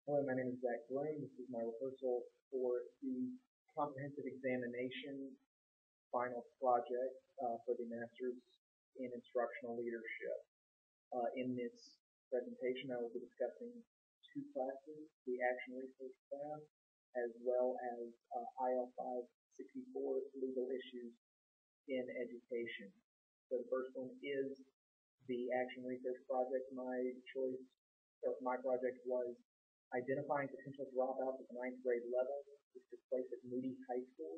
Hello, my name is Zack Blume. This is my rehearsal for the comprehensive examination final project for the Master's in Instructional Leadership. In this presentation, I will be discussing two classes, the Action Research class, as well as IL 564 legal issues in education. So the first one is the Action Research project. My project was identifying potential dropouts at the ninth grade level. This took place at Moody High School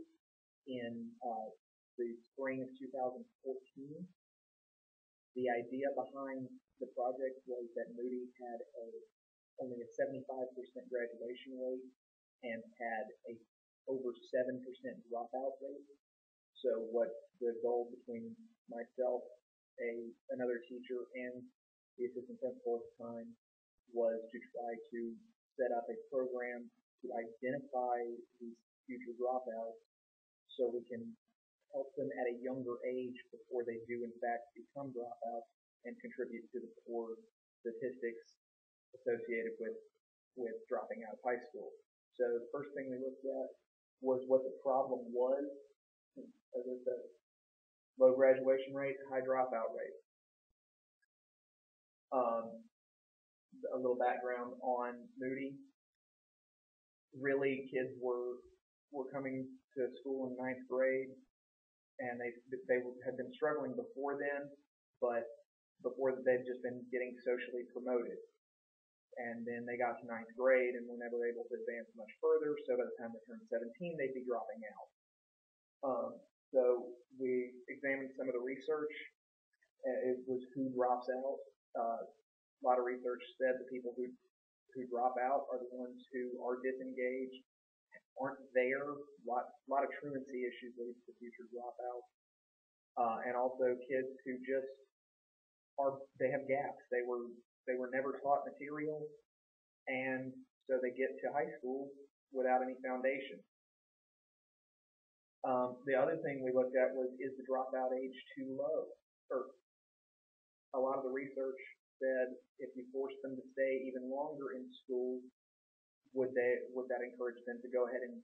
in the spring of 2014. The idea behind the project was that Moody had only a 75% graduation rate and had a over 7% dropout rate. So what the goal between myself, another teacher, and the assistant principal at the time was to try to set up a program to identify these future dropouts so we can help them at a younger age before they do in fact become dropouts and contribute to the poor statistics associated with dropping out of high school. So the first thing we looked at was what the problem was. As I said, low graduation rate, high dropout rate. A little background on Moody. Really, kids were coming to school in ninth grade, and they had been struggling before then, but before they'd just been getting socially promoted. And then they got to ninth grade and were never able to advance much further, so by the time they turned 17, they'd be dropping out. So we examined some of the research. It was who drops out. A lot of research said the people who drop out are the ones who are disengaged, aren't there. A lot of truancy issues leads to future dropouts. And also kids who just they have gaps. They were never taught material, and so they get to high school without any foundation. The other thing we looked at was, is the dropout age too low? Or a lot of the research said if you force them to stay even longer in school, would that encourage them to go ahead and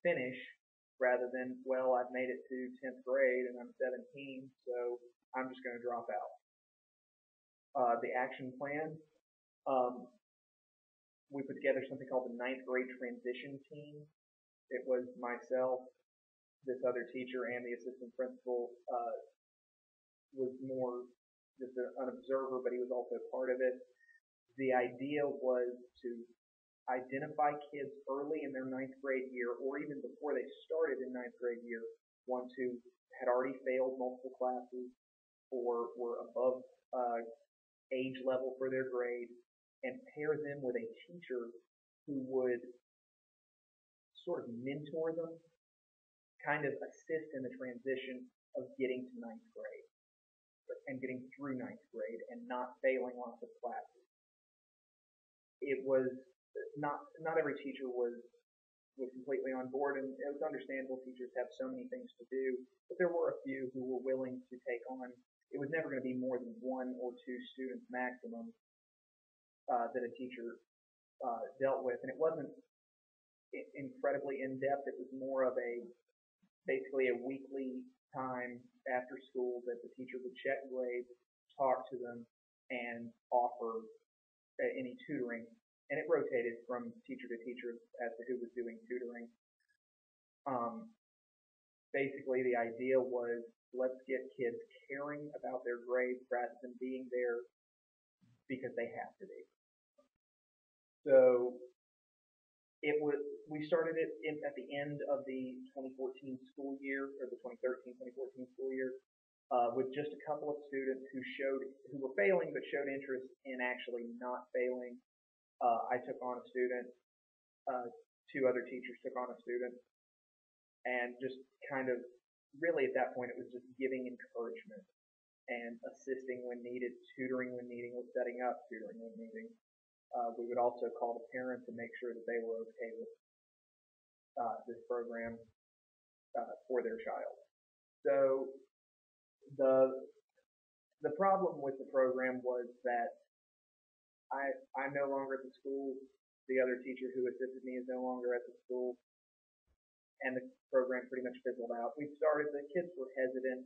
finish rather than, well, I've made it to 10th grade and I'm 17, so I'm just going to drop out. The action plan, we put together something called the ninth grade transition team. It was myself, this other teacher, and the assistant principal was more just an observer, but he was also part of it. The idea was to identify kids early in their ninth grade year, or even before they started in ninth grade year, ones who had already failed multiple classes or were above age level for their grade, and pair them with a teacher who would sort of mentor them, kind of assist in the transition of getting to ninth grade and getting through ninth grade and not failing lots of classes. It was not every teacher was completely on board, and it was understandable. Teachers have so many things to do, but there were a few who were willing to take on. It was never going to be more than 1 or 2 students maximum that a teacher dealt with, and it wasn't incredibly in-depth. It was more of basically a weekly time after school that the teacher would check grades, talk to them, and offer any tutoring. And it rotated from teacher to teacher as to who was doing tutoring. Basically, the idea was, let's get kids caring about their grades rather than being there because they have to be. So we started it at the end of the 2014 school year, or the 2013-2014 school year, with just a couple of students who were failing but showed interest in actually not failing. I took on a student, 2 other teachers took on a student, and just kind of, really at that point, it was just giving encouragement and assisting when needed, tutoring when needing, or setting up tutoring when needing. We would also call the parents and make sure that they were okay with this program for their child. So the problem with the program was that I'm no longer at the school. The other teacher who assisted me is no longer at the school, and the program pretty much fizzled out. We started, the kids were hesitant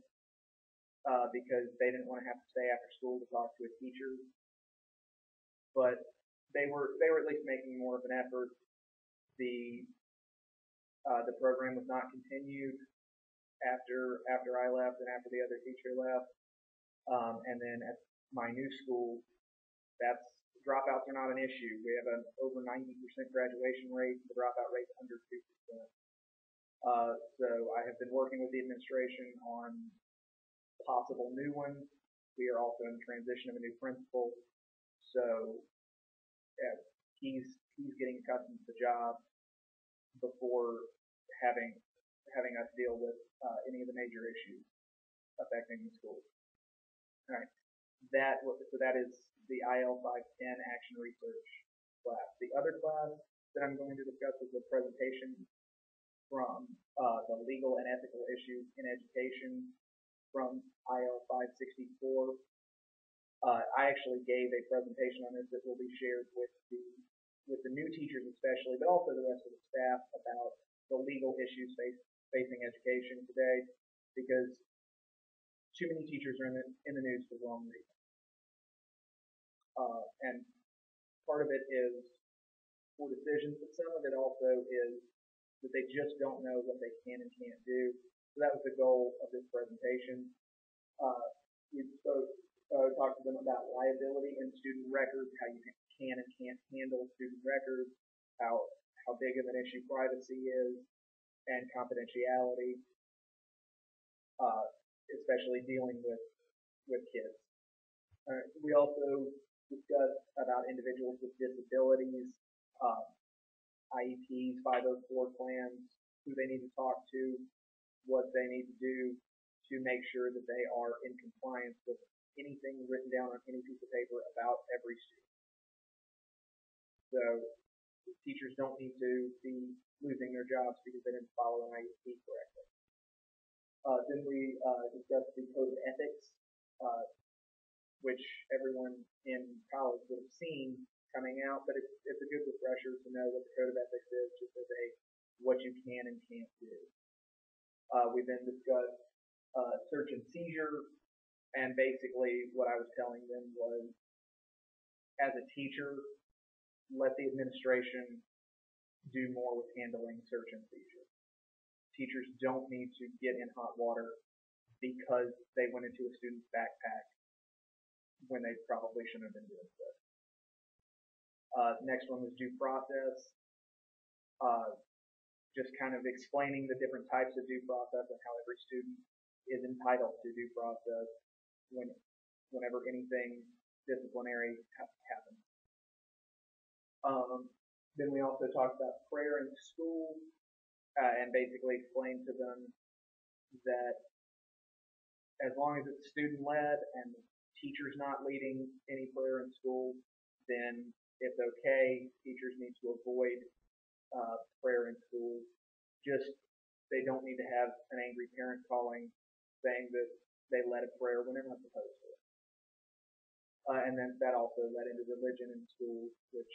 because they didn't want to have to stay after school to talk to a teacher, but they were at least making more of an effort. The the program was not continued after I left and after the other teacher left. And then at my new school, that's dropouts are not an issue. We have an over 90% graduation rate. The dropout rate is under 2%. So I have been working with the administration on possible new ones. We are also in transition of a new principal, so yeah, he's getting accustomed to the job before having us deal with any of the major issues affecting the school. All right, so that is the IL 510 Action Research class. The other class that I'm going to discuss is a presentation from the legal and ethical issues in education from IL 564. I actually gave a presentation on this that will be shared with the new teachers especially, but also the rest of the staff about the legal issues facing education today, because too many teachers are in the news for the wrong reason. And part of it is poor decisions, but some of it also is that they just don't know what they can and can't do. So that was the goal of this presentation. We talked to them about liability in student records, how you can and can't handle student records, how big of an issue privacy is, and confidentiality, especially dealing with kids. We also discussed about individuals with disabilities, IEPs, 504 plans, who they need to talk to, what they need to do to make sure that they are in compliance with anything written down on any piece of paper about every student. So teachers don't need to be losing their jobs because they didn't follow an IEP correctly. Then we discussed the code of ethics, which everyone in college would have seen coming out, but it's a good refresher to know what the code of ethics is, just as what you can and can't do. We then discussed search and seizure, and basically what I was telling them was, as a teacher, let the administration do more with handling search and seizure. Teachers don't need to get in hot water because they went into a student's backpack when they probably shouldn't have been doing so. Next one was due process. Just kind of explaining the different types of due process and how every student is entitled to due process whenever anything disciplinary happens. Then we also talked about prayer in school, and basically explained to them that as long as it's student-led and the teacher's not leading any prayer in school, then it's okay. Teachers need to avoid prayer in school. Just they don't need to have an angry parent calling saying that they led a prayer when they're not supposed to. And then that also led into religion in school, which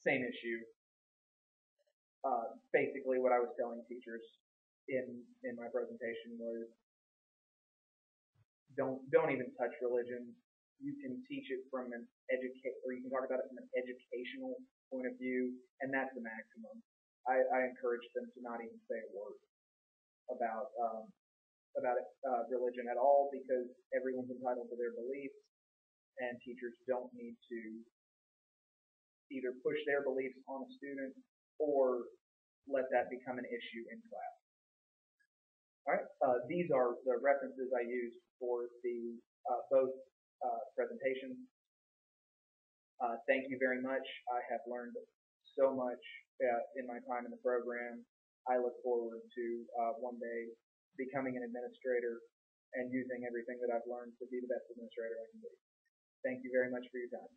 same issue. Basically, what I was telling teachers in my presentation was, don't even touch religion. You can teach it from or you can talk about it from an educational point of view, and that's the maximum. I encourage them to not even say a word about religion at all, because everyone's entitled to their beliefs, and teachers don't need to either push their beliefs on a student or let that become an issue in class. All right, these are the references I used for the both presentations. Thank you very much. I have learned so much in my time in the program. I look forward to one day becoming an administrator and using everything that I've learned to be the best administrator I can be. Thank you very much for your time.